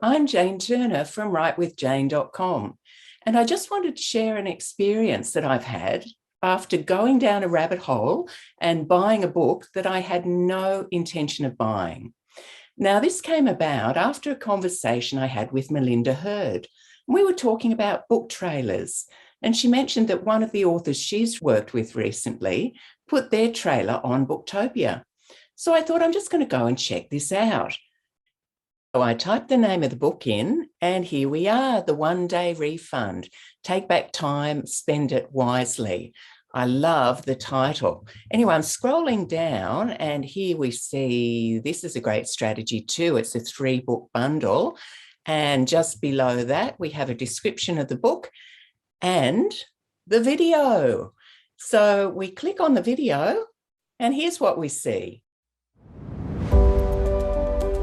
I'm Jane Turner from writewithjane.com, and I just wanted to share an experience that I've had after going down a rabbit hole and buying a book that I had no intention of buying. Now, this came about after a conversation I had with Melinda Hurd. We were talking about book trailers, and she mentioned that one of the authors she's worked with recently put their trailer on Booktopia. So I thought, I'm just going to go and check this out. So I typed the name of the book in, and here we are, The One-Day Refund. Take back time, spend it wisely. I love the title. Anyway, I'm scrolling down, and here we see, this is a great strategy too. It's a 3-book bundle. And just below that, we have a description of the book and the video. So we click on the video, and here's what we see.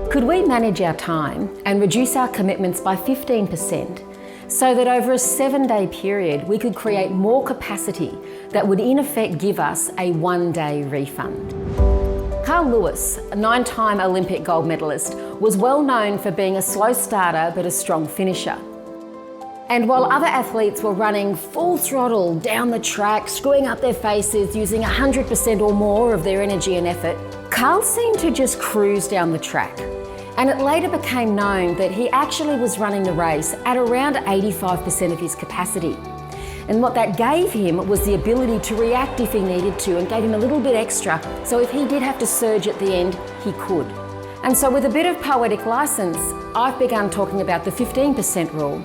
Could we manage our time and reduce our commitments by 15% so that over a 7-day period we could create more capacity that would in effect give us a 1-day refund? Carl Lewis, a 9-time Olympic gold medalist, was well known for being a slow starter but a strong finisher. And while other athletes were running full throttle down the track, screwing up their faces, using 100% or more of their energy and effort, Carl seemed to just cruise down the track. And it later became known that he actually was running the race at around 85% of his capacity. And what that gave him was the ability to react if he needed to, and gave him a little bit extra, so if he did have to surge at the end, he could. And so with a bit of poetic license, I've begun talking about the 15% rule,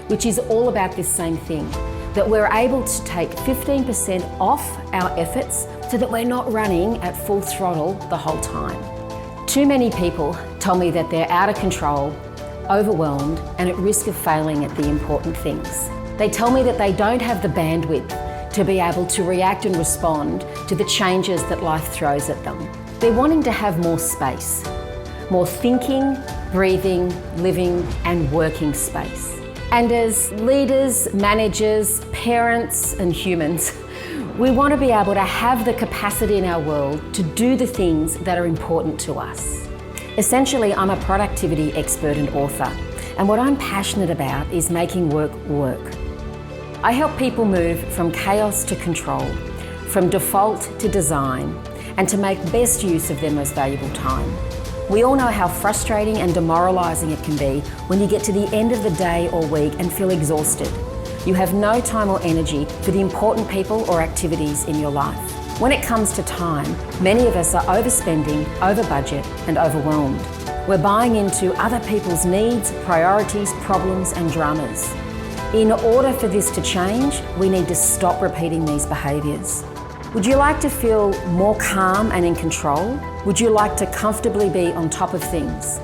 which is all about this same thing, that we're able to take 15% off our efforts so that we're not running at full throttle the whole time. Too many people tell me that they're out of control, overwhelmed, and at risk of failing at the important things. They tell me that they don't have the bandwidth to be able to react and respond to the changes that life throws at them. They're wanting to have more space, more thinking, breathing, living, and working space. And as leaders, managers, parents, and humans, we want to be able to have the capacity in our world to do the things that are important to us. Essentially, I'm a productivity expert and author, and what I'm passionate about is making work work. I help people move from chaos to control, from default to design, and to make best use of their most valuable time. We all know how frustrating and demoralising it can be when you get to the end of the day or week and feel exhausted. You have no time or energy for the important people or activities in your life. When it comes to time, many of us are overspending, over budget, and overwhelmed. We're buying into other people's needs, priorities, problems, and dramas. In order for this to change, we need to stop repeating these behaviours. Would you like to feel more calm and in control? Would you like to comfortably be on top of things?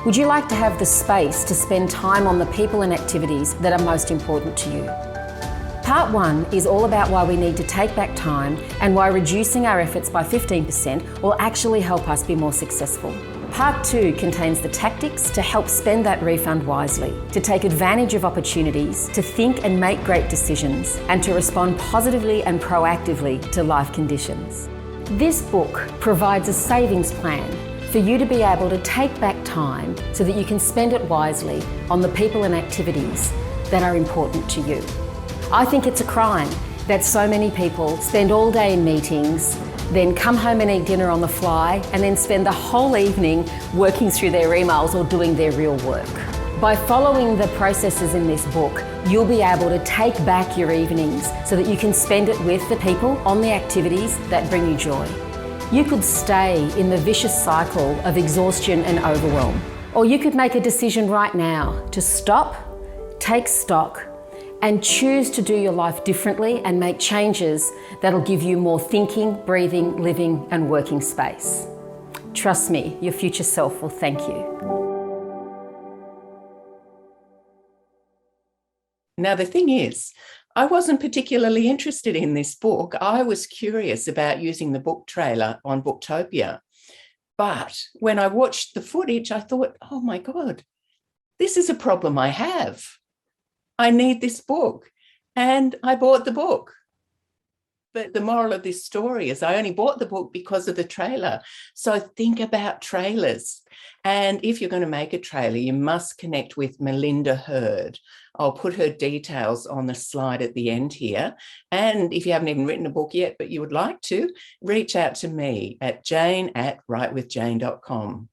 Would you like to have the space to spend time on the people and activities that are most important to you? Part 1 is all about why we need to take back time and why reducing our efforts by 15% will actually help us be more successful. Part 2 contains the tactics to help spend that refund wisely, to take advantage of opportunities, to think and make great decisions, and to respond positively and proactively to life conditions. This book provides a savings plan for you to be able to take back time so that you can spend it wisely on the people and activities that are important to you. I think it's a crime that so many people spend all day in meetings, then come home and eat dinner on the fly, and then spend the whole evening working through their emails or doing their real work. By following the processes in this book, you'll be able to take back your evenings so that you can spend it with the people on the activities that bring you joy. You could stay in the vicious cycle of exhaustion and overwhelm, or you could make a decision right now to stop, take stock, and choose to do your life differently and make changes that'll give you more thinking, breathing, living, and working space. Trust me, your future self will thank you. Now, the thing is, I wasn't particularly interested in this book. I was curious about using the book trailer on Booktopia. But when I watched the footage, I thought, oh my God, this is a problem I have. I need this book. And I bought the book. But the moral of this story is I only bought the book because of the trailer. So think about trailers. And if you're going to make a trailer, you must connect with Melinda Hurd. I'll put her details on the slide at the end here. And if you haven't even written a book yet, but you would like to, reach out to me at jane@writewithjane.com.